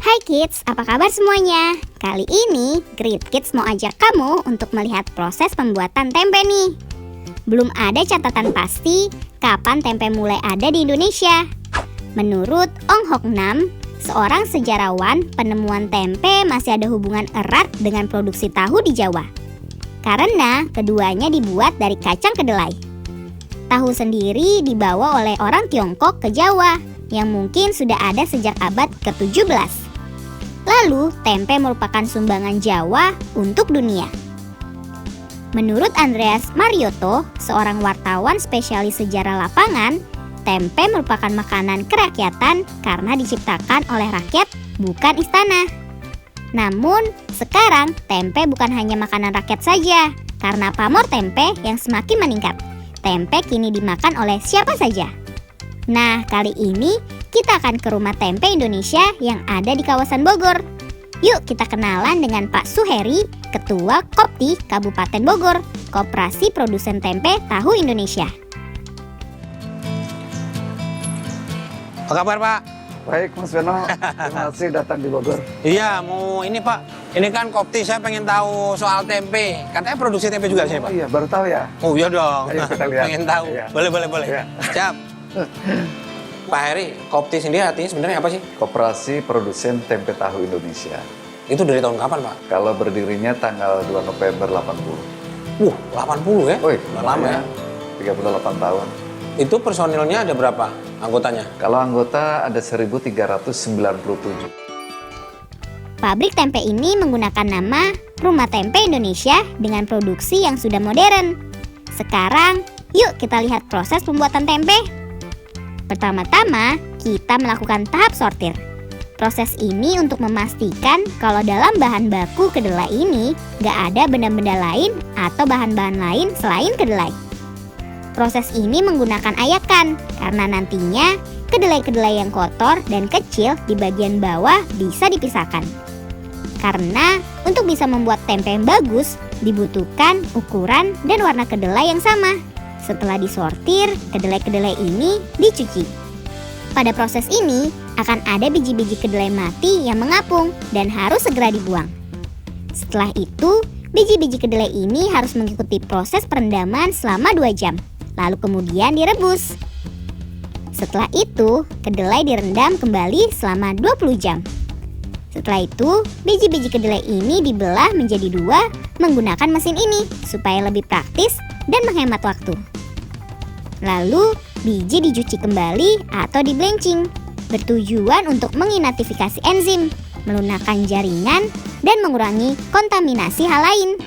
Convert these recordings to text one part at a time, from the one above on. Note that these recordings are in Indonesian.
Hai kids, apa kabar semuanya? Kali ini Great Kids mau ajak kamu untuk melihat proses pembuatan tempe nih. Belum ada catatan pasti kapan tempe mulai ada di Indonesia. Menurut Ong Hok Nam, seorang sejarawan, penemuan tempe masih ada hubungan erat dengan produksi tahu di Jawa. Karena keduanya dibuat dari kacang kedelai. Tahu sendiri dibawa oleh orang Tiongkok ke Jawa, yang mungkin sudah ada sejak abad ke-17. Lalu, tempe merupakan sumbangan Jawa untuk dunia. Menurut Andreas Marioto, seorang wartawan spesialis sejarah lapangan, tempe merupakan makanan kerakyatan karena diciptakan oleh rakyat, bukan istana. Namun, sekarang tempe bukan hanya makanan rakyat saja, karena pamor tempe yang semakin meningkat. Tempe kini dimakan oleh siapa saja. Nah, kali ini kita akan ke Rumah Tempe Indonesia yang ada di kawasan Bogor. Yuk kita kenalan dengan Pak Suheri, Ketua Kopti Kabupaten Bogor, Koperasi Produsen Tempe Tahu Indonesia. Apa kabar Pak? Baik Mas Beno, terima kasih datang di Bogor. Iya, mau ini Pak. Ini kan Kopti, saya pengen tahu soal tempe. Katanya produksi tempe juga sih Pak? Iya, baru tahu ya? Oh iya dong, Ayo kita lihat. pengen tahu. Iya. Boleh. Iya. Siap. Pak Heri, Kopti sendiri artinya sebenarnya apa sih? Koperasi Produsen Tempe Tahu Indonesia. Itu dari tahun kapan Pak? Kalau berdirinya tanggal 2 November 80. 80 ya? Wih, Udah lama ya? 38 tahun. Itu personilnya ada berapa anggotanya? Kalau anggota ada 1.397. Pabrik tempe ini menggunakan nama Rumah Tempe Indonesia dengan produksi yang sudah modern. Sekarang, yuk kita lihat proses pembuatan tempe. Pertama-tama, kita melakukan tahap sortir. Proses ini untuk memastikan kalau dalam bahan baku kedelai ini gak ada benda-benda lain atau bahan-bahan lain selain kedelai. Proses ini menggunakan ayakan karena nantinya kedelai-kedelai yang kotor dan kecil di bagian bawah bisa dipisahkan. Karena untuk bisa membuat tempe yang bagus dibutuhkan ukuran dan warna kedelai yang sama. Setelah disortir, kedelai-kedelai ini dicuci. Pada proses ini akan ada biji-biji kedelai mati yang mengapung dan harus segera dibuang. Setelah itu, biji-biji kedelai ini harus mengikuti proses perendaman selama 2 jam. Lalu kemudian direbus. Setelah itu, kedelai direndam kembali selama 20 jam. Setelah itu, biji-biji kedelai ini dibelah menjadi 2 menggunakan mesin ini supaya lebih praktis dan menghemat waktu. Lalu, biji dicuci kembali atau di-blanching, bertujuan untuk menginaktifikasi enzim, melunakkan jaringan, dan mengurangi kontaminasi hal lain.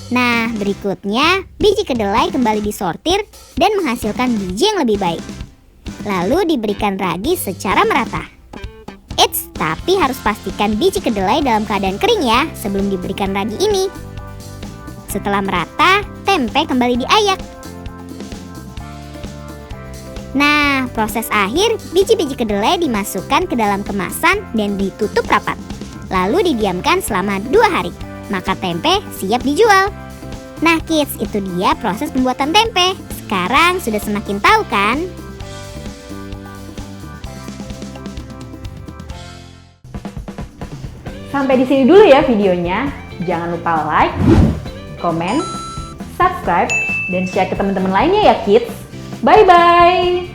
Nah, berikutnya biji kedelai kembali disortir dan menghasilkan biji yang lebih baik. Lalu diberikan ragi secara merata. Eits, tapi harus pastikan biji kedelai dalam keadaan kering ya sebelum diberikan ragi ini. Setelah merata, tempe kembali diayak. Nah, proses akhir, biji-biji kedelai dimasukkan ke dalam kemasan dan ditutup rapat. Lalu didiamkan selama 2 hari. Maka tempe siap dijual. Nah kids, itu dia proses pembuatan tempe. Sekarang sudah semakin tahu kan? Sampai di sini dulu ya videonya. Jangan lupa like, comment, subscribe, dan share ke teman-teman lainnya ya kids. Bye-bye!